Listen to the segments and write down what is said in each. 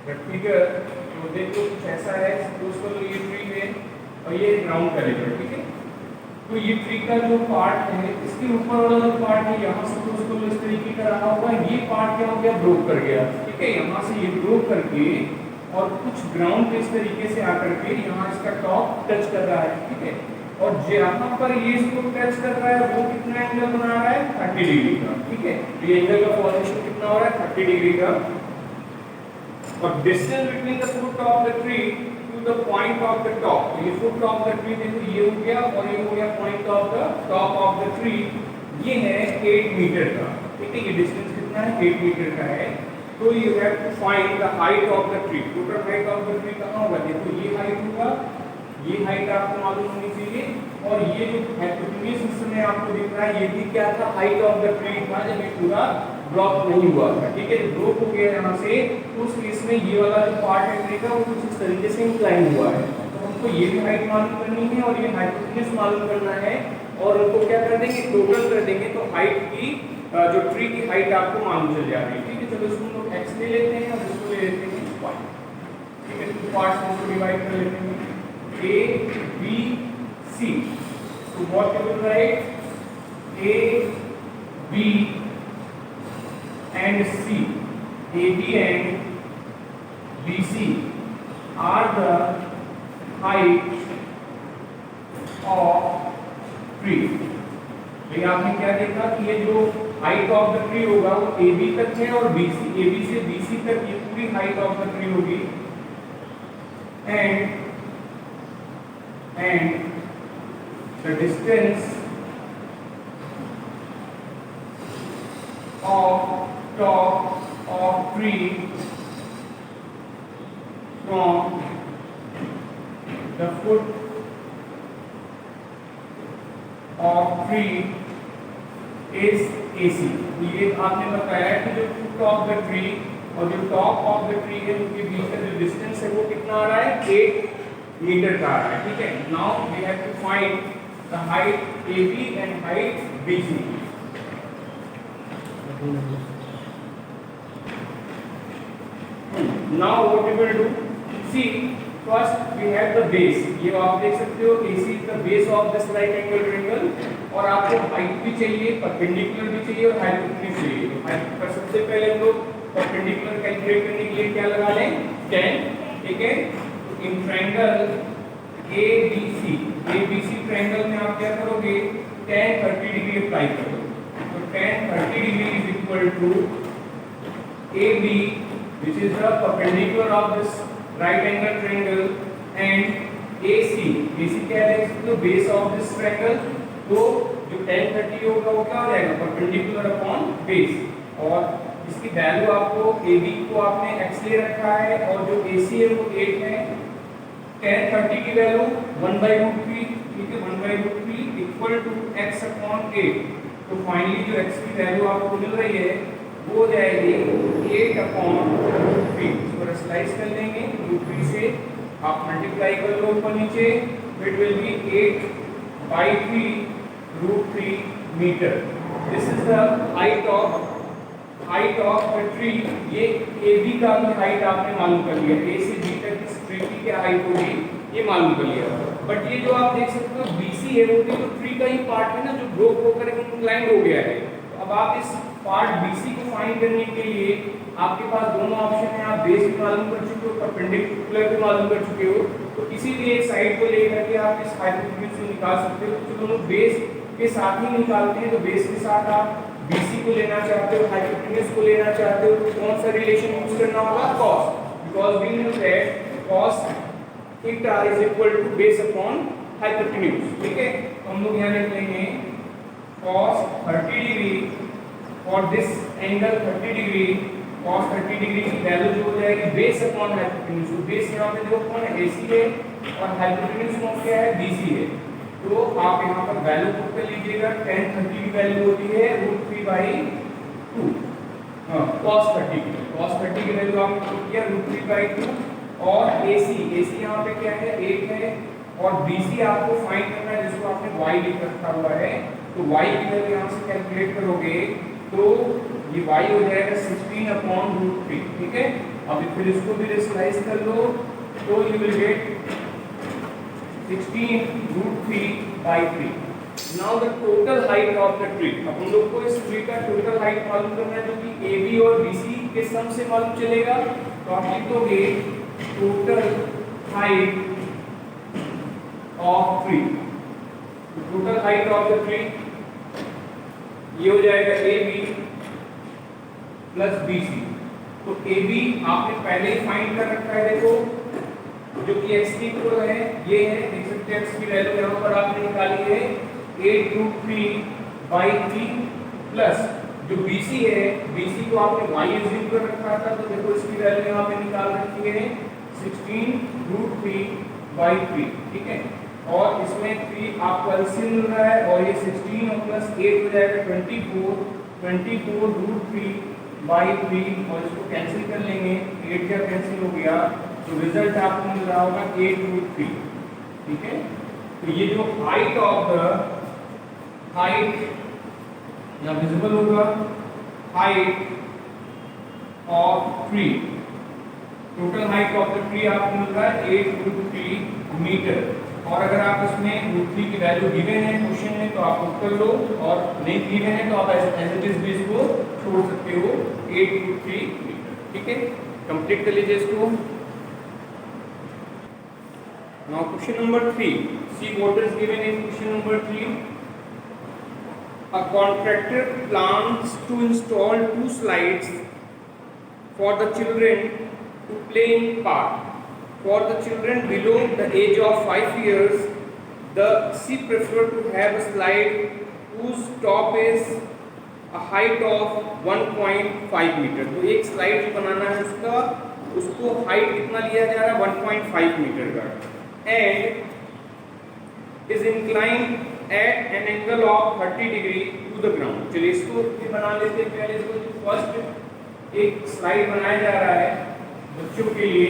Figure तो देखो कुछ ऐसा है, सपोज करो ये ट्री है और ये ग्राउंड करेगा, ठीक है। तो ये ट्री का जो पार्ट है, इसके ऊपर वाला जो पार्ट है यहाँ सपोज करो इस तरीके का रहा होगा, ये पार्ट क्या हो गया, ब्रोक कर गया, ठीक है। यहाँ से ये ब्रोक करके और कुछ ग्राउंड पे इस तरीके से आकर के यहाँ इसका टॉप टच कर रहा है, ठीक है। और जहाँ पर ये इसको टच कर रहा है वो कितना एंगल बना रहा है, 30 डिग्री का, ठीक है। ये एंगल का फॉर्मेशन कितना हो रहा है, 30 डिग्री का। और distance between the foot of the tree to the point of the top, तो ये फुट ऑफ द ट्री देखो ये हो गया और ये हो गया point of the top of the tree, ये है 8 मीटर का, ठीक है। ये डिस्टेंस कितना है, 8 मीटर का है। तो you have to find the height of the tree, total height of the tree कहाँ होगा, देखो ये हाइट होगा, ये हाइट आपको मालूम होनी चाहिए। और ये जो हाइपोटेन्यूज इस समय आपको दिख रहा है, ये भी क्या था, हाइट ऑफ द ट्री था जब ये पूरा ब्लॉक नहीं हुआ था, ठीक है। ब्लॉक हो गया यहाँ से, तो उस केस में ये वाला जो पार्ट है ट्री का वो कुछ इस तरीके से इंक्लाइन हुआ है। तो हमको ये भी हाइट मालूम करनी है और ये हाइपोटेन्यूज मालूम करना है, और उनको क्या कर देंगे, टोटल कर देंगे, तो हाइट की जो ट्री की हाइट आपको मालूम चल जाएगी, ठीक है। चलो इसको हम x ले लेते हैं और इसको ले लेते हैं y, ठीक है। टू पार्ट्स में इसको डिवाइड कर लेते हैं, a b c। तो what you will write, a b and c, ab and bc are the height of tree। भाई आपने क्या देखा कि ये जो हाइट ऑफ द ट्री होगा वो AB तक है और BC, AB से BC तक ये पूरी हाइट ऑफ द ट्री होगी। And the distance of top of tree from the foot of tree is AC। ये आपने बताया कि जो फुट ऑफ द ट्री और जो टॉप ऑफ द ट्री है उनके बीच का जो डिस्टेंस है वो कितना आ रहा है, 8 मीटर का आ रहा है, ठीक है। Now we have to find the height AB and height BC। Now what we will do, see first we have the base, ये आप देख सकते हो AC is the base of this right angle triangle. और आपको height भी चाहिए, perpendicular भी चाहिए और हाइपोटेन्यूज चाहिए। तो हाइट पर सबसे पहले हम लोग परपेंडिकुलर कैलकुलेट करने के लिए क्या लगा लें, 10, ठीक है। तो इन ट्रायंगल ABC ट्रायंगल में आप क्या करोगे, tan 30 डिग्री अप्लाई करो। तो tan 30 degree is equal to AB which is the perpendicular of this right angle triangle and AC क्या है, तो बेस ऑफ दिस ट्रायंगल। तो जो tan 30 होगा वो क्या हो जाएगा, परपेंडिकुलर अपॉन बेस। और इसकी वैल्यू आपको AB को आपने x ले रखा है और जो AC है वो 8 है। tan 30 की वैल्यू 1/√3, ठीक है, 1/√3 इक्वल टू x अपॉन 8। तो फाइनली जो x की वैल्यू आपको मिल रही है वो हो जाएगी 8 अपॉन √3। इसको रेशनलाइज कर लेंगे, √3 से आप मल्टीप्लाई कर लो ऊपर नीचे, it will be 8/3 √3 metre. This is the height of the tree. ये AB का भी हाइट आपने मालूम कर लिया, A से B तक इस ट्री की क्या हाइट होगी ये मालूम कर लिया। बट ये जो आप देख सकते हो BC है वो भी तो ट्री का ही पार्ट है ना, जो ब्रोक होकर इंक्लाइंड हो गया है। तो अब आप इस पार्ट BC को फाइंड करने के लिए आपके पास दोनों ऑप्शन है, आप बेस भी मालूम कर चुके हो, परपेंडिकुलर भी मालूम कर चुके हो। तो किसी भी एक साइड को लेकर के आप इस हाइपोटेन्यूज को निकाल सकते हो। तो दोनों बेस के साथ ही निकालते हैं, तो बेस के साथ आप BC को लेना चाहते हो, हाइपोटेन्यूज को लेना चाहते हो, तो कौन सा रिलेशन यूज करना होगा, cos, because we know that cos theta is equal to base upon hypotenuse, ठीक है। तो हम लोग यहाँ लिख लेंगे cos 30 डिग्री और this angle 30 degree, cos 30 degree की वैल्यू जो हो जाएगी बेस अपॉन हाइपोटेन्यूज। तो बेस यहाँ पे देखो कौन है, AC है और हाइपोटेन्यूज कौन क्या है, BC है। तो आप यहाँ पर वैल्यू पुट कर लीजिएगा, tan 30 की वैल्यू होती है √3/2, cos 30 की वैल्यू आपने पुट किया √3/2। और AC यहाँ पे क्या है, 8 है। और BC आपको फाइंड करना है जिसको आपने y लिख रखा हुआ है। तो y की वैल्यू यहाँ से कैलकुलेट करोगे तो ये y हो जाएगा 16 अपॉन 3, ठीक है। अब फिर इसको भी रेशनलाइज कर लो तो you will get 16√3/3। Now the total height of the tree. अब हम लोग को इस ट्री का टोटल हाइट मालूम करना है, जो कि AB और BC के सम से मालूम चलेगा। तो आप लिखोगे total height of tree. Total height of the tree ये हो जाएगा AB प्लस BC। तो AB आपने पहले ही फाइंड कर रखा है, देखो जो कि x की इक्वल है, ये है, देख सकते हैं x की वैल्यू यहाँ पर आपने निकाली है 8√3/3 प्लस जो BC है, BC को आपने y एज्यूम कर रखा था, तो देखो इसकी वैल्यू यहाँ पे निकाल रखी है 16√3/3, ठीक है। और इसमें 3 आपको एलसीएम मिल रहा है और ये 16 और प्लस 8 हो जाएगा 24√3/3 और इसको कैंसिल कर लेंगे, 8 क्या कैंसिल हो गया, तो रिजल्ट आपको मिल रहा होगा 8√3, ठीक है। तो ये जो हाइट ऑफ द हाइट या विजिबल होगा, height of tree, total height of the tree आपको मिल रहा है 8√3 मीटर। और अगर आप इसमें √3 की वैल्यू गिवन है क्वेश्चन में तो आप उत्तर लो, और नहीं गिवन है तो आप एज इट इज भी इसको छोड़ सकते हो 8√3 मीटर, ठीक है। कंप्लीट कर लीजिए इसको। Now question number 3, see what is given in question number 3। A contractor plans to install 2 slides for the children to play in park. For the children below the age of 5 years, she prefers to have a slide whose top is a height of 1.5 metre. तो एक slide जो बनाना है उसको height कितना लिया जा रहा है 1.5 मीटर का, and is inclined at an angle of 30 degree to the ground. चलिए इसको भी बना लेते हैं। पहले इसको फर्स्ट एक स्लाइड बनाया जा रहा है बच्चों के लिए,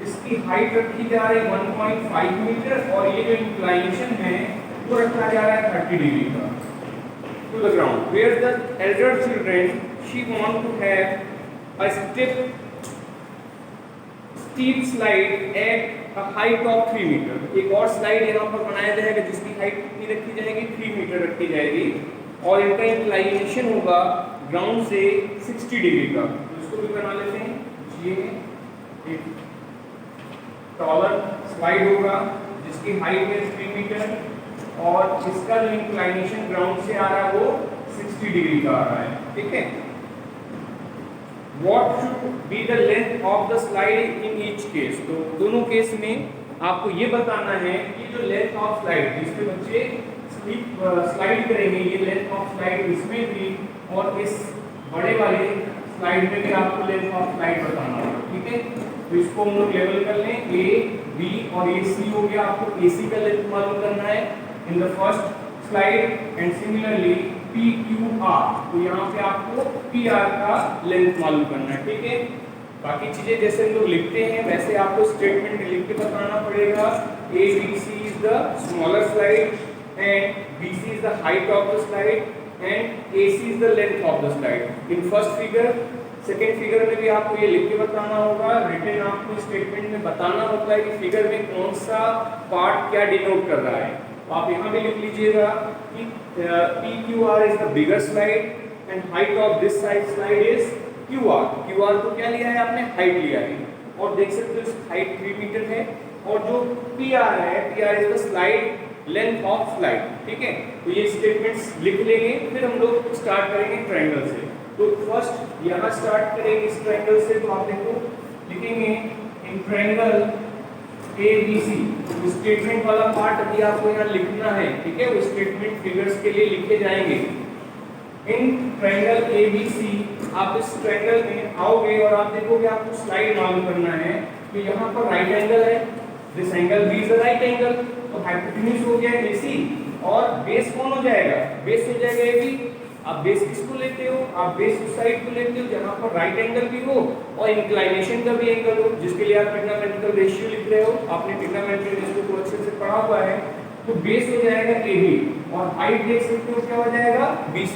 इसकी हाइट रखी जा रही है 1.5 मीटर और ये जो इंक्लाइनेशन है वो रखा जा रहा है 30 डिग्री का to the ground. Where the elder children she want to have a steep slide at a height of 3 metre. एक और स्लाइड यहाँ पर बनाया जाएगा जिसकी हाइट कितनी रखी जाएगी 3 मीटर रखी जाएगी और इनका इंक्लाइनेशन होगा ग्राउंड से 60 डिग्री का। तो इसको भी बना लेते हैं। ये एक टॉलर स्लाइड होगा जिसकी हाइट है 3 मीटर और इसका जो इंक्लाइनेशन ग्राउंड से आ रहा है वो 60 डिग्री का आ रहा है, ठीक है। What should be the length of the slide in each case? तो दोनों केस में आपको ये बताना है कि जो लेंथ ऑफ स्लाइड जिसके बच्चे स्लाइड करेंगे, ये लेंथ ऑफ स्लाइड इसमें भी और इस बड़े वाले स्लाइड में भी आपको लेंथ ऑफ स्लाइड बताना होगा, ठीक है। तो इसको हम लोग लेवल कर लें, A, B और ये C हो गया। आपको AC का लेंथ मालूम करना है in the first slide and similarly PQR, तो यहाँ पे आपको PR का लेंथ मालूम करना है, ठीक है। बाकी चीजें जैसे हम लोग लिखते हैं वैसे आपको स्टेटमेंट लिख के बताना पड़ेगा। ABC is the smaller slide and BC is the height of the slide and AC is the length of the slide. In first figure second figure में भी आपको ये लिख के बताना होगा, रिटन आपको स्टेटमेंट में बताना होता है कि फिगर में कौन सा पार्ट क्या डिनोट कर रहा है। तो आप यहाँ भी लिख लीजिएगा कि PQR is the bigger slide and height of this side slide is QR। QR को क्या लिया है आपने, हाइट लिया है और देख सकते हो हाइट 3 मीटर है और जो PR है, PR is the slide length of slide, ठीक है। तो ये स्टेटमेंट्स लिख लेंगे, फिर हम लोग स्टार्ट करेंगे ट्रायंगल से। तो फर्स्ट यहाँ स्टार्ट करेंगे इस ट्रायंगल से, तो आप देखो लिखेंगे इन ट्रायंगल ABC। स्टेटमेंट वाला पार्ट अभी आपको यहाँ लिखना है, ठीक है। वो स्टेटमेंट फिगर्स के लिए लिखे जाएंगे। इन ट्रायंगल ABC आप इस ट्रायंगल में आओगे और आप देखोगे आपको स्लाइड मालूम करना है। तो यहाँ पर राइट एंगल है, this angle B is the right angle, तो हाइपोटेन्यूज हो गया AC और बेस कौन हो जाएगा, बेस हो जाएगा AB। आप बेस किसको लेते हो, आप बेस उस साइड को लेते हो जहां पर राइट एंगल भी हो और इंक्लाइनेशन का भी एंगल हो, जिसके लिए आप ट्रिग्नोमेट्रिकल रेशियो लिख रहे हो। आपने ट्रिग्नोमेट्री रेशियो को अच्छे से पढ़ा हुआ है। तो बेस हो जाएगा AB और हाइट देख सकते हो क्या हो जाएगा BC।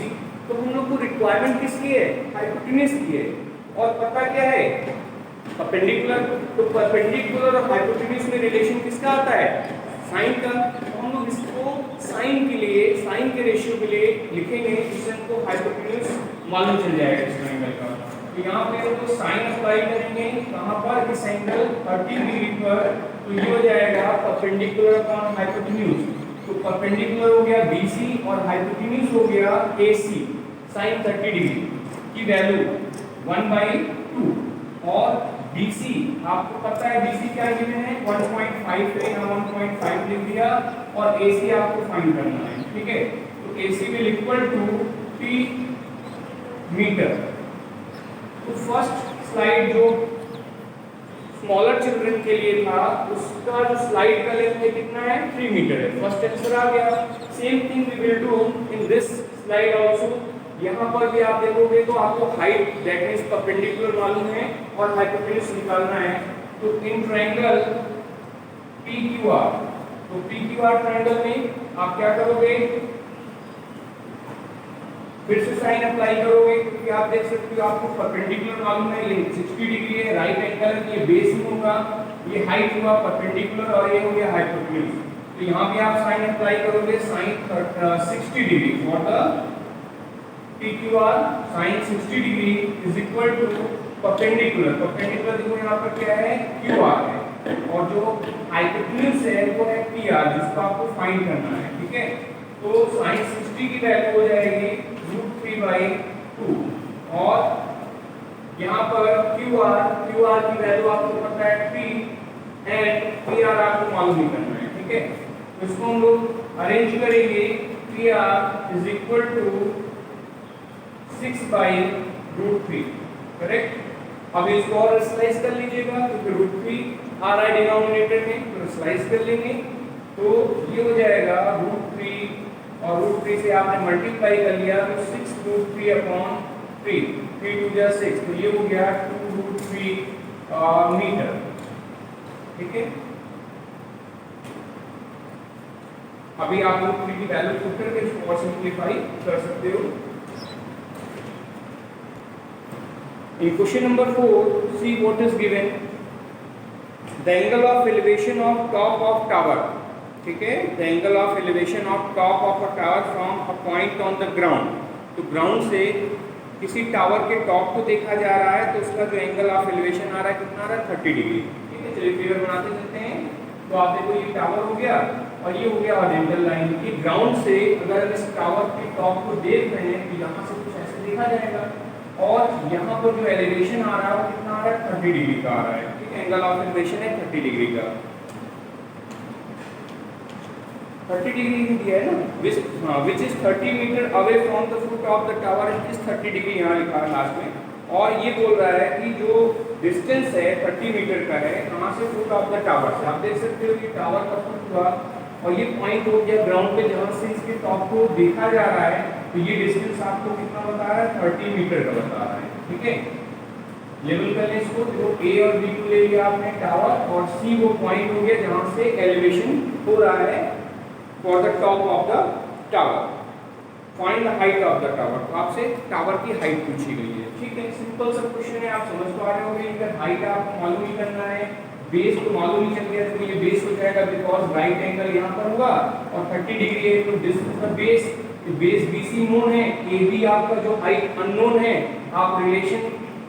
तो हम लोग को रिक्वायरमेंट किसकी है, हाइपोटेन्यूज की है। और पता क्या है परपेंडिकुलर, तो परपेंडिकुलर और हाइपोटेन्यूज में रिलेशन किसका आता है, साइन का। तो हम लोग इसको साइन के लिए, साइन के रेशियो के लिए लिखेंगे, इससे हमको हाइपोटेन्यूज मालूम चल जाएगा इस एंगल का। तो यहाँ पे हम तो साइन अप्लाई करेंगे कहाँ पर, इस एंगल 30 डिग्री पर, तो ये हो जाएगा परपेंडिकुलर अपॉन हाइपोटेन्यूज। तो परपेंडिकुलर हो गया BC और हाइपोटेन्यूज हो गया AC साइन 30 डिग्री की वैल्यू 1/2 और BC आपको पता है BC क्या गिवन है 1.5 है, यहाँ 1.5 लिख दिया और AC आपको फाइंड करना है, ठीक है। तो AC will equal to P metre. तो फर्स्ट स्लाइड जो स्मॉलर चिल्ड्रन के लिए था उसका जो स्लाइड का लेंथ है कितना है 3 मीटर है, फर्स्ट आंसर आ गया। Same thing we will do in this slide also. यहाँ पर भी आप देखोगे तो आपको हाइट दैट मींस परपेंडिकुलर मालूम है और हाइपोटेन्यूज निकालना है। तो इन ट्रायंगल PQR, तो PQR ट्रायंगल में आप क्या करोगे, फिर से साइन अप्लाई करोगे क्योंकि आप देख सकते हो आपको परपेंडिकुलर मालूम है, ये 60 डिग्री है, राइट एंगल है, ये बेस में होगा, ये हाइट हुआ परपेंडिकुलर और ये हो गया हाइपोटेन्यूज। तो यहाँ भी आप साइन अप्लाई करोगे, sine 60 degree for the PQR sin 60 degree is equal to perpendicular, perpendicular देखो यहाँ पर क्या है QR है और जो हाइपोटेन्यूज है वो है PR जिसको आपको फाइंड करना है, ठीक है। तो sin 60 की वैल्यू हो जाएगी √3/2 और यहाँ पर QR की वैल्यू आपको पता है P एंड PR आपको मालूम नहीं करना है, ठीक है। तो इसको हम लोग अरेंज करेंगे, PR is equal to 6/√3, correct. अब इसको और स्लाइस कर लीजिएगा क्योंकि √3 आ रहा है डिनोमिनेटर में, तो स्लाइस कर लेंगे तो ये हो जाएगा √3 और √3 से आपने मल्टीप्लाई कर लिया तो 6√3/3, 3 2 जा 6, तो ये हो गया 2√3 मीटर, ठीक है। अभी आप √3 की वैल्यू पुट करके इसको और सिंपलीफाई कर सकते हो। In question number 4, see what is given. The angle of elevation of top of tower. ठीक है, the angle of elevation of top of a tower from a point on the ground. तो ground से किसी tower के top को देखा जा रहा है तो उसका जो एंगल ऑफ एलिवेशन आ रहा है कितना आ रहा है 30 डिग्री, ठीक है। चलिए फिगर बनाते चलते हैं। तो आप देखो ये टावर हो गया और ये हो गया हॉरिजॉन्टल लाइन, कि ग्राउंड से अगर हम इस टावर के टॉप को देख रहे हैं तो यहाँ से कुछ ऐसे देखा जाएगा और यहाँ पर जो एलिवेशन आ रहा है वो कितना आ रहा है 30 डिग्री का आ रहा है, ठीक है। एंगल ऑफ एलिवेशन है 30 डिग्री का, 30 डिग्री दिया है ना, which is 30 metre away from the foot of the tower, is 30 degree यहाँ लिखा है लास्ट में। और ये बोल रहा है कि जो डिस्टेंस है 30 मीटर का है कहाँ से, फुट ऑफ द टावर से। आप देख सकते हो कि टावर का फुट हुआ और ये पॉइंट हो गया ग्राउंड पे जहाँ से इसके टॉप को देखा जा रहा है, तो ये डिस्टेंस आपको कितना बता रहा है 30 मीटर का बता रहा है, ठीक है। लेवल कर ले इसको, तो A और B को ले लिया आपने टावर और C वो पॉइंट हो गया जहाँ से एलिवेशन हो रहा है for the top of the tower. Find the height of the tower, तो आपसे टावर की हाइट पूछी गई है, ठीक है। सिंपल सा क्वेश्चन है, आप समझ पा रहे होंगे। अगर हाइट आपको मालूम ही करना है, बेस तो मालूम ही चल गया तो ये बेस हो जाएगा बिकॉज राइट एंगल यहाँ पर होगा और 30 डिग्री है तो this is the base, base BC known है, AB आपका जो हाइट अननोन है। आप रिलेशन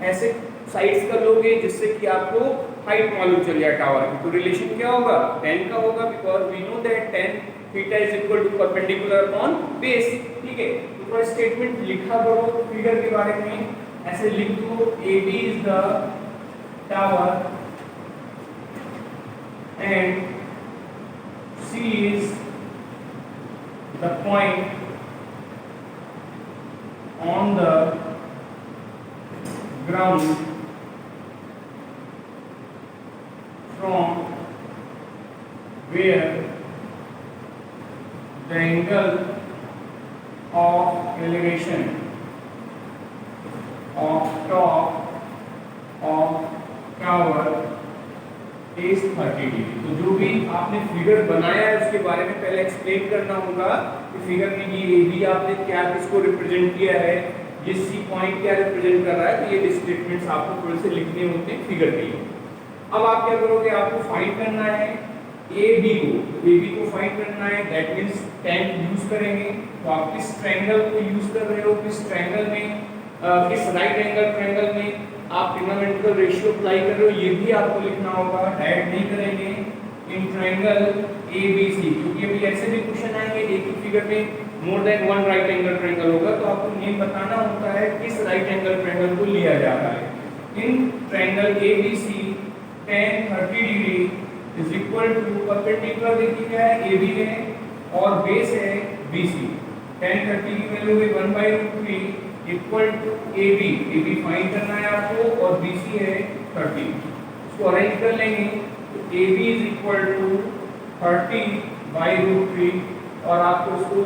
ऐसे साइड्स कर लोगे जिससे कि आपको हाइट मालूम चल जाए टावर की। तो रिलेशन क्या होगा 10 का होगा because we know that 10 theta is equal to perpendicular upon base, ठीक है। तो पूरा स्टेटमेंट लिखा करो फिगर के बारे में, ऐसे लिख दो AB is the tower and C is the point on the ground from where the angle of elevation of top of tower is 30 degree. तो जो भी आपने फिगर बनाया है उसके बारे में पहले एक्सप्लेन करना होगा कि फिगर में ये AB आपने क्या किसको रिप्रेजेंट किया है, ये सी पॉइंट क्या रिप्रेजेंट कर रहा है, तो ये स्टेटमेंट्स आपको थोड़े से लिखने होते हैं फिगर के लिए। अब आप क्या करोगे, आपको फाइंड करना है ए बी को फाइंड करना है, दैट मींस tan यूज करेंगे। तो आप किस ट्रायंगल को यूज कर रहे हो, किस ट्रायंगल में किस राइट एंगल ट्रायंगल में आप ट्रिग्नोमेट्रिकल रेशियो अप्लाई कर रहे हो, ये भी आपको लिखना होगा। डायरेक्ट नहीं करेंगे, इन ट्रायंगल ABC, क्योंकि अभी ऐसे भी क्वेश्चन आएंगे एक ही फिगर में more than one right angle triangle होगा, तो आपको नेम बताना होता है किस राइट एंगल ट्रायंगल को लिया जा रहा है। In triangle ABC tan 30 degree is equal to perpendicular देखिए क्या है AB है और बेस है BC। tan 30 की वैल्यू है 1/√3 इक्वल टू AB फाइंड करना है आपको और BC है 30। इसको अरेंज कर लेंगे तो AB इज इक्वल टू 30/√3 और आपको उसको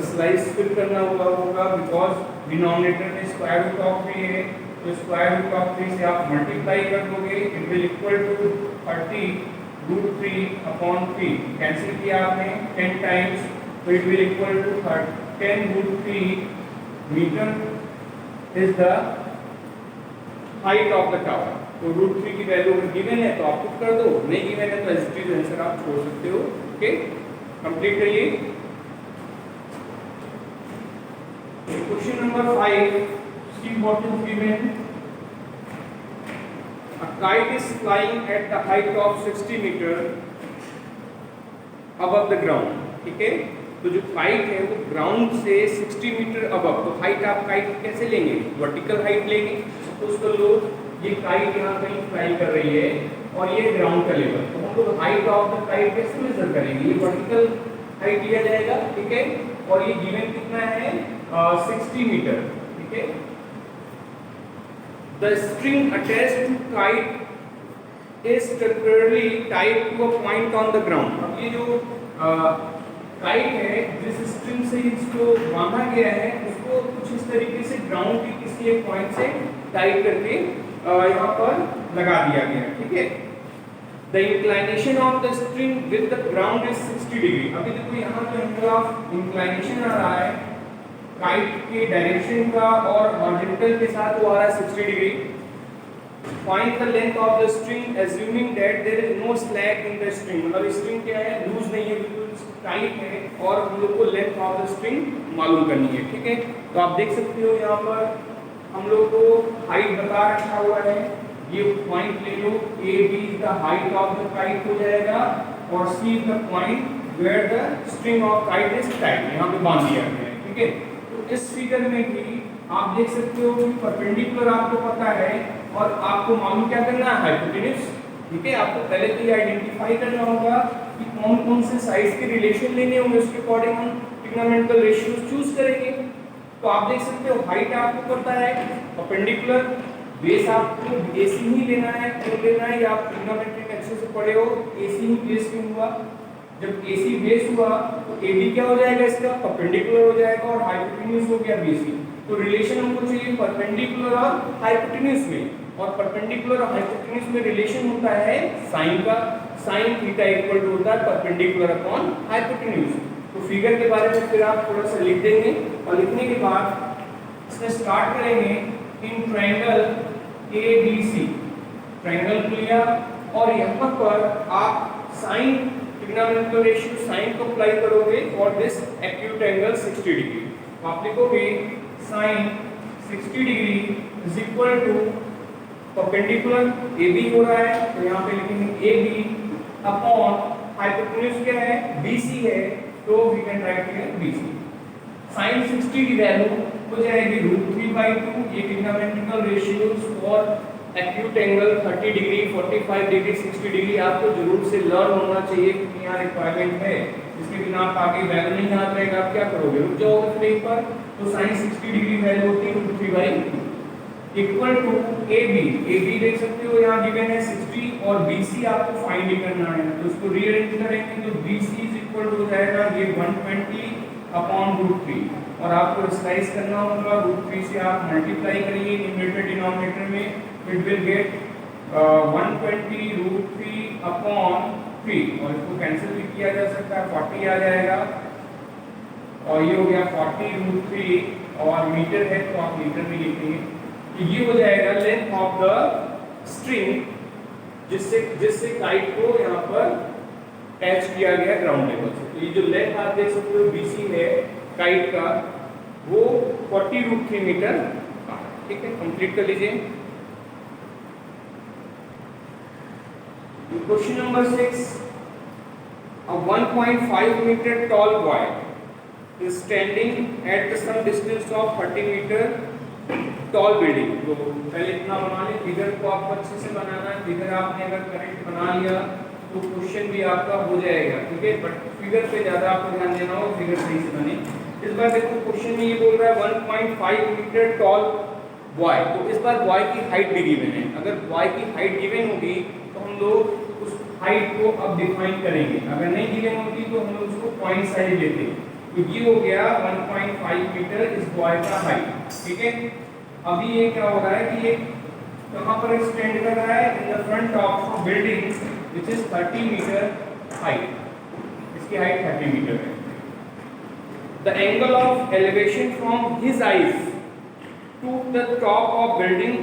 स्लाइस फिल करना होगा बिकॉज डिनोमिनेटर में स्क्वायर रूट ऑफ 3 है, तो स्क्वायर रूट ऑफ 3 से आप मल्टीप्लाई कर दोगे, it will equal to 30√3/3 cancel किया आपने 10 टाइम्स, तो it will equal to 10√3 metre is the height of the tower. तो √3 की वैल्यू अगर गिवन है तो आप पुट कर दो, नहीं गिवन है तो एज इट इज आंसर आप छोड़ सकते हो। ओके, कंप्लीट करिए। Question number 5, see what is given. A kite is flying at the height of 60 meter above the ground, ठीक है। तो जो काइट है वो ग्राउंड से 60 मीटर अबव, तो हाइट आप काइट कैसे लेंगे, वर्टिकल हाइट लेंगे। सपोज कर लो ये काइट यहाँ कहीं फ्लाई कर रही है और ये ग्राउंड का लेवल, तो हम लोग हाइट ऑफ द काइट कैसे मेजर करेंगे, ये वर्टिकल हाइट लिया जाएगा, ठीक है। और ये गिवन कितना है 60 मीटर, ठीक है। The string attached to kite is temporarily tied to a point on the ground। अब ये जो काइट है जिस स्ट्रिंग से इसको बांधा गया है उसको कुछ इस तरीके से ग्राउंड के किसी एक पॉइंट से टाइट करके यहाँ पर लगा दिया गया है, ठीक है। The inclination of the string with the ground is 60 degree. अभी देखो यहाँ जो एंगल ऑफ इंक्लाइनेशन आ रहा है काइट के डायरेक्शन का और हॉरिजॉन्टल के साथ वो आ रहा है 60 degree. Find the length of the string assuming that there is no slack in the string। मतलब स्ट्रिंग क्या है, लूज नहीं है, बिल्कुल टाइट है और हम लोग को लेंथ ऑफ द स्ट्रिंग मालूम करनी है, ठीक है। तो आप देख सकते हो यहाँ पर हम लोग को हाइट बता रखा हुआ है, ये पॉइंट ले लो, A B is the height of the kite हो जाएगा और C is the point where the string of kite is tight, यहाँ पे बांध दिया गया है, ठीक है। तो इस फिगर में भी आप देख सकते हो कि परपेंडिकुलर आपको पता है और आपको मालूम क्या करना है, हाइपोटेन्यूज, ठीक है। आपको पहले तो ये आइडेंटिफाई करना होगा कि कौन कौन से साइड्स के रिलेशन लेने होंगे, उसके अकॉर्डिंग हम ट्रिग्नोमेट्रिकल रेशियोज चूज करेंगे। तो आप देख सकते हो हाइट आपको पता है, परपेंडिकुलर बेस आपको AC ही लेना है, क्यों लेना है, या आप ट्रिग्नोमेट्री में अच्छे से पढ़े हो, AC ही बेस क्यों हुआ, जब AC बेस हुआ तो AB क्या हो जाएगा, इसका परपेंडिकुलर हो जाएगा और हाइपोटेन्यूज हो गया BC। तो रिलेशन हमको चाहिए परपेंडिकुलर और हाइपोटेन्यूज में, और परपेंडिकुलर और हाइपोटेन्यूज में रिलेशन होता है साइन का, साइन थीटा इक्वल टू होता है परपेंडिकुलर अपॉन हाइपोटेन्यूज। तो फिगर के बारे में फिर आप थोड़ा सा लिख देंगे और लिखने के बाद इसमें स्टार्ट करेंगे इन ट्रायंगल ABC, ट्रायंगल को लिया और यहाँ पर आप साइन ट्रिग्नोमेट्रिकल रेशियो साइन को अप्लाई करोगे for this acute angle 60 degree. तो आप लिखोगे sine 60 degree is equal to perpendicular AB हो रहा है तो यहाँ पे लिखेंगे AB अपॉन हाइपोटेन्यूज क्या है BC है, तो we can write here BC। Sine 60 की वैल्यू हो जाएगी √3/2। ये trigonometrical ratios for acute angle 30 degree 45 degree 60 degree आपको जरूर से लर्न होना चाहिए, क्योंकि यहाँ रिक्वायरमेंट है, इसके बिना आप आगे वैल्यू नहीं याद रहेगा, आप क्या करोगे, रुक जाओगे फ्रेम पर। तो साइन 60 डिग्री वैल्यू होती है √3/2 इक्वल टू AB देख सकते हो यहाँ गिवन है 60 और BC आपको फाइंड करना है, तो इसको रीअरेंज करेंगे तो BC इज इक्वल टू हो जाएगा ये 120/√3 और आपको स्लाइस करना होगा, √3 से आप मल्टीप्लाई करेंगे न्यूमरेटर डिनोमिनेटर में, इट विल गेट 120√3/3 और इसको कैंसिल भी किया जा सकता है, 40 आ जाएगा और ये हो गया 40√3 और मीटर है तो आप मीटर में लिखेंगे। तो ये हो जाएगा लेंथ ऑफ द स्ट्रिंग जिससे काइट को यहाँ पर अटैच किया गया ग्राउंड लेवल से। तो ये जो लेंथ आप देख सकते हो BC है काइट का, वो 40√3 मीटर। ठीक है, कंप्लीट कर लीजिए। Question number 6, a 1.5 meter tall boy is standing at some distance of 30 meter tall building। तो पहले इतना बना ले, फिगर को आपको अच्छे से बनाना है। फिगर आपने अगर करेक्ट बना लिया तो क्वेश्चन भी आपका हो जाएगा। ठीक है, बट फिगर पे ज्यादा आपको ध्यान देना हो, फिगर सही से बने। इस बार देखो क्वेश्चन में ये बोल रहा है 1.5 मीटर टॉल बॉय। तो इस बार बॉय की हाइट भी गिवन है। अगर बॉय की हाइट गिवन होगी तो हम लोग उस हाइट को अब डिफाइन करेंगे। अगर नहीं गिवन होती तो हम लोग उसको पॉइंट साइज लेते। तो ये हो गया 1.5 मीटर इस बॉय का हाइट। ठीक है, अभी ये क्या हो रहा है कि ये कहां पर स्टैंड कर रहा है? In the front of building which is 30 metre height. इसकी हाइट 30 मीटर है। The angle of elevation from his eyes to the top of building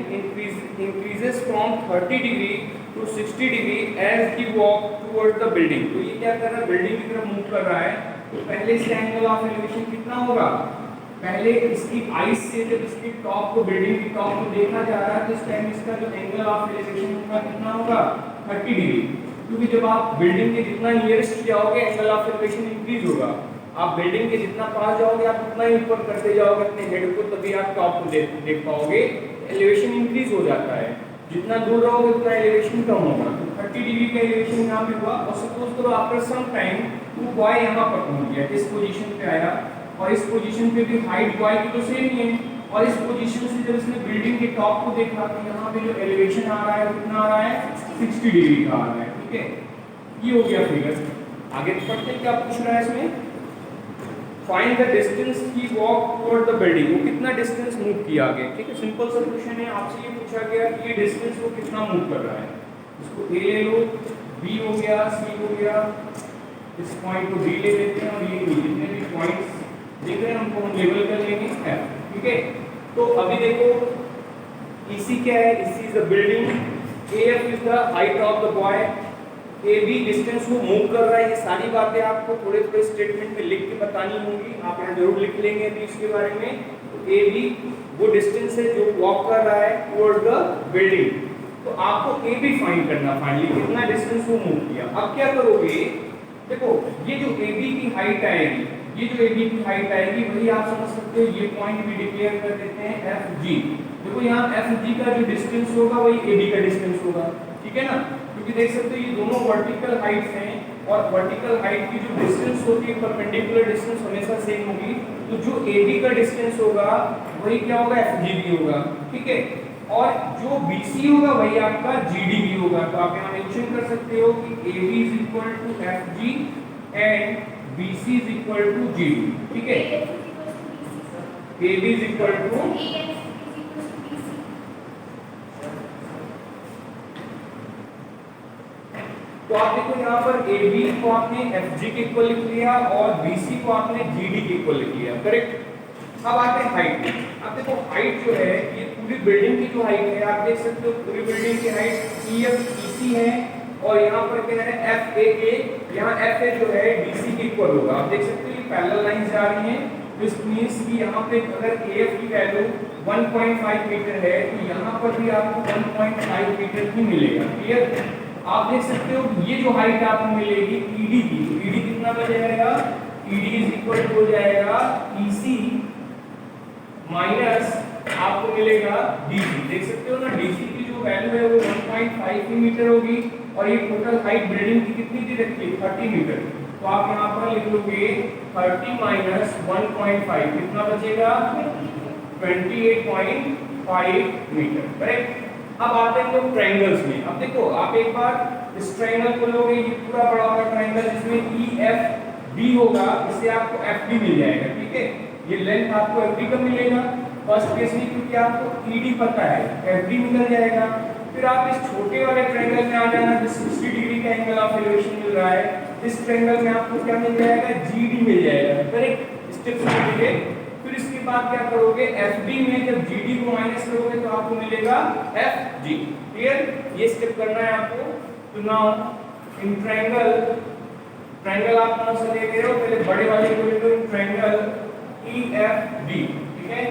increases from 30 degree to 60 degree as he walk towards the building। तो ये क्या कर रहा है? Building की तरफ मूव कर रहा है। तो पहले से एंगल ऑफ एलिवेशन कितना होगा? पहले इसकी आइज से जब इसकी टॉप को, बिल्डिंग की टॉप को देखा जा रहा है तो इस टाइम इसका जो एंगल ऑफ एलिवेशन होगा कितना होगा? 30 डिग्री। क्योंकि जब आप बिल्डिंग के जितना नियरेस्ट जाओगे एंगल ऑफ एलिवेशन इंक्रीज होगा। आप बिल्डिंग के जितना पास जाओगे आप उतना ही ऊपर करते जाओगे अपने हेड को, तभी आप टॉप को देख पाओगे। एलिवेशन इंक्रीज हो जाता है। जितना दूर रहोगे उतना एलिवेशन कम होगा। तो 30 डिग्री का एलिवेशन यहाँ पे हुआ। और सपोज करो आफ्टर सम टाइम वो बॉय यहाँ पर पहुंच गया, इस पोजीशन पे आया, और इस पोजीशन पे भी हाइट बॉय की तो सेम ही है। और इस पोजीशन से जब इसने बिल्डिंग के टॉप को देखा तो यहाँ पे जो एलिवेशन आ रहा है वो कितना आ रहा है? 60 डिग्री का आ रहा है। ठीक है, ये हो गया फिगर। आगे पढ़ते हैं, क्या पूछ रहा है इसमें? Find the distance he walk toward the building. वो कितना डिस्टेंस मूव किया आगे। ठीक है, सिंपल सा क्वेश्चन है। आपसे ये पूछा गया कि ये डिस्टेंस वो कितना मूव कर रहा है। इसको A ले लो, B हो गया, C हो गया, इस पॉइंट को D ले लेते हैं, और ये जितने भी पॉइंट्स दिख रहे हैं हमको हम लेबल कर लेंगे F। ठीक है, तो अभी देखो EC क्या है? EC is the building, AF is the height of the boy, AB distance वो मूव कर रहा है। ये सारी बातें आपको थोड़े थोड़े स्टेटमेंट में लिख के बतानी होंगी। आप यहाँ जरूर लिख लेंगे अभी इसके बारे में। तो AB वो डिस्टेंस है जो वॉक कर रहा है टुवर्ड द बिल्डिंग। तो आपको AB फाइंड करना, फाइनली कितना डिस्टेंस वो मूव किया। अब क्या करोगे? देखो ये जो AB की हाइट आएगी, ये जो AB की हाइट आएगी वही आप समझ सकते हो। ये पॉइंट भी डिक्लेयर कर देते हैं FG। देखो यहाँ FG का जो डिस्टेंस होगा वही AB का डिस्टेंस होगा। ठीक है ना, क्योंकि देख सकते हो ये दोनों वर्टिकल हाइट्स हैं, और वर्टिकल हाइट की जो डिस्टेंस होती है परपेंडिकुलर डिस्टेंस हमेशा सेम होगी। तो जो AB का डिस्टेंस होगा वही क्या होगा? FG भी होगा। ठीक है, और जो BC होगा वही आपका GD भी होगा। तो आप यहाँ मेंशन कर सकते हो कि AB is equal to FG and BC is equal to GD। ठीक है, AB इज इक्वल टू, तो आप देखो यहाँ पर AB को आपने FG के इक्वल लिख लिया और BC को आपने GD के इक्वल लिख लिया। करेक्ट। अब आते हैं हाइट। अब देखो हाइट जो है ये पूरी बिल्डिंग की जो हाइट है आप देख सकते हो, पूरी बिल्डिंग की हाइट EF है, और यहाँ पर क्या है FA। यहाँ FA जो है BC के इक्वल होगा। आप देख सकते हो ये पैरेलल लाइंस जा रही हैं। दिस मींस कि यहाँ पे अगर AF की वैल्यू 1.5 मीटर है तो यहाँ पर भी आपको 1.5 मीटर ही मिलेगा। क्लियर? आप देख सकते हो ये जो हाइट आपको मिलेगी ED की, तो ED कितना बन जाएगा? ED इज इक्वल टू हो जाएगा EC माइनस आपको मिलेगा DC। देख सकते हो ना, DC की जो वैल्यू है वो 1.5 मीटर होगी, और ये टोटल हाइट बिल्डिंग की कितनी थी रखी? 30 मीटर। तो आप यहाँ पर लिख लोगे 30 माइनस 1.5 कितना बचेगा? 28.5 मीटर। करेक्ट। अब आते हैं लोग ट्रायंगल्स में। अब देखो आप एक बार इस ट्रायंगल को लोगे, ये पूरा बड़ा होगा ट्रायंगल जिसमें EFB होगा, इससे आपको FD मिल जाएगा। ठीक है, ये लेंथ आपको FD का मिलेगा फर्स्ट केस में, क्योंकि आपको ED पता है, FD मिल जाएगा। फिर आप इस छोटे वाले ट्रायंगल में आ जाना जिस 60 डिग्री का एंगल ऑफ एलिवेशन मिल रहा है। इस ट्रायंगल में आपको क्या मिल जाएगा? GD मिल जाएगा। करेक्ट, स्टेप से फिर इसके बाद क्या करोगे, FD में जब GD को माइनस करोगे तो आपको मिलेगा FG। क्लियर, ये स्टेप करना है आपको। तो नाउ इन ट्रायंगल आप कौन सा ले रहे हो, पहले बड़े वाले को ले लो, ट्रायंगल EFD। ठीक है,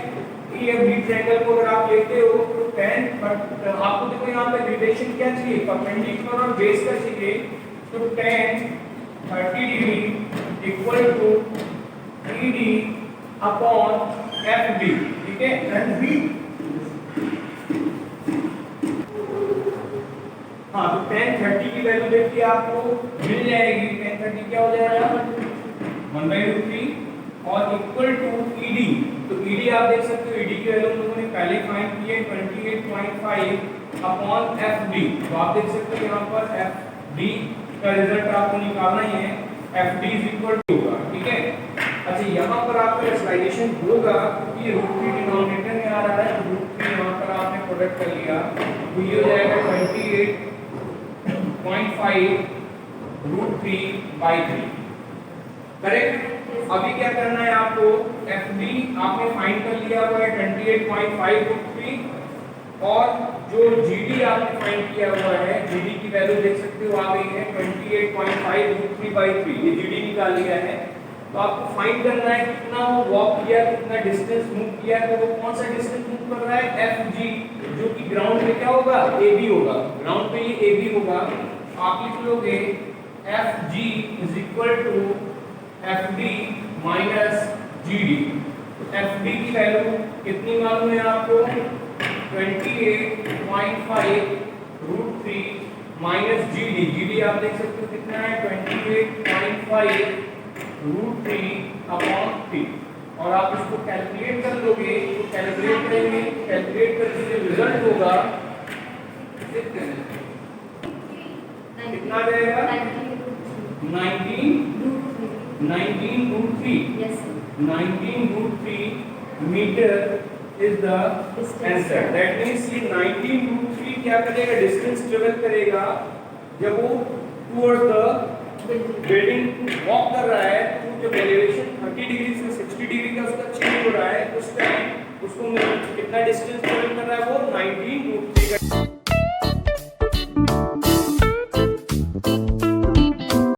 EFD ट्रायंगल को अगर आप लेते हो तो tan, बट आपको देखो यहाँ पे रिलेशन क्या चाहिए, परपेंडिकुलर और बेस का चाहिए। तो tan 30 degree equal to ED upon FD। ठीक है, FD हाँ, तो tan 30 की वैल्यू देखिए आपको मिल जाएगी। tan 30 क्या हो जाएगा, 1/√3 और इक्वल टू ED। तो ED आप देख सकते हो, ED की वैल्यू हम लोगों ने पहले फाइंड की है 28.5 अपॉन FD। तो आप देख सकते हो यहाँ पर FD का रिजल्ट आपको निकालना ही है, FD इज इक्वल टू होगा। ठीक है, अच्छा यहाँ पर आपका रेशनलाइजेशन होगा क्योंकि √3 डिनोमिनेटर में आ रहा है, तो √3 यहाँ पर आपने प्रोडक्ट कर लिया, तो ये हो जाएगा 28.5 √3/3। करेक्ट। अभी क्या करना है आपको, FD आपने फाइंड कर लिया हुआ है 28.5 √3 और जो GD आपने फाइंड किया हुआ है, GD की वैल्यू देख सकते हो आ गई है 28.5 √3/3। ये GD निकाल लिया है। तो आपको फाइंड करना है कितना वो वॉक किया, कितना डिस्टेंस मूव किया, तो वो कौन सा डिस्टेंस मूव कर रहा है, FG, जो कि ग्राउंड पे क्या होगा, AB होगा। ग्राउंड पे ये AB होगा। आप लिख लोगे FG is equal to FD minus GD। तो FD की वैल्यू कितनी मालूम है आपको, 28.5 √3 माइनस GD। GD आप देख सकते हो कितना है, 28.5 √3 अपॉन 3। और आप इसको कैलकुलेट कर लोगे, तो कैलकुलेट करेंगे, कैलकुलेट करके जो रिजल्ट होगा कितना आ जाएगा, 19√3 metre is the answer. That means ये 19√3 क्या करेगा, डिस्टेंस ट्रेवल करेगा जब वो टुवर्ड्स द बिल्डिंग वॉक कर रहा है। तो जब एलिवेशन 30 डिग्री से 60 डिग्री का उसका चेंज हो रहा है, उस टाइम उसको कितना डिस्टेंस ट्रेवल कर रहा है, वो 19√3 का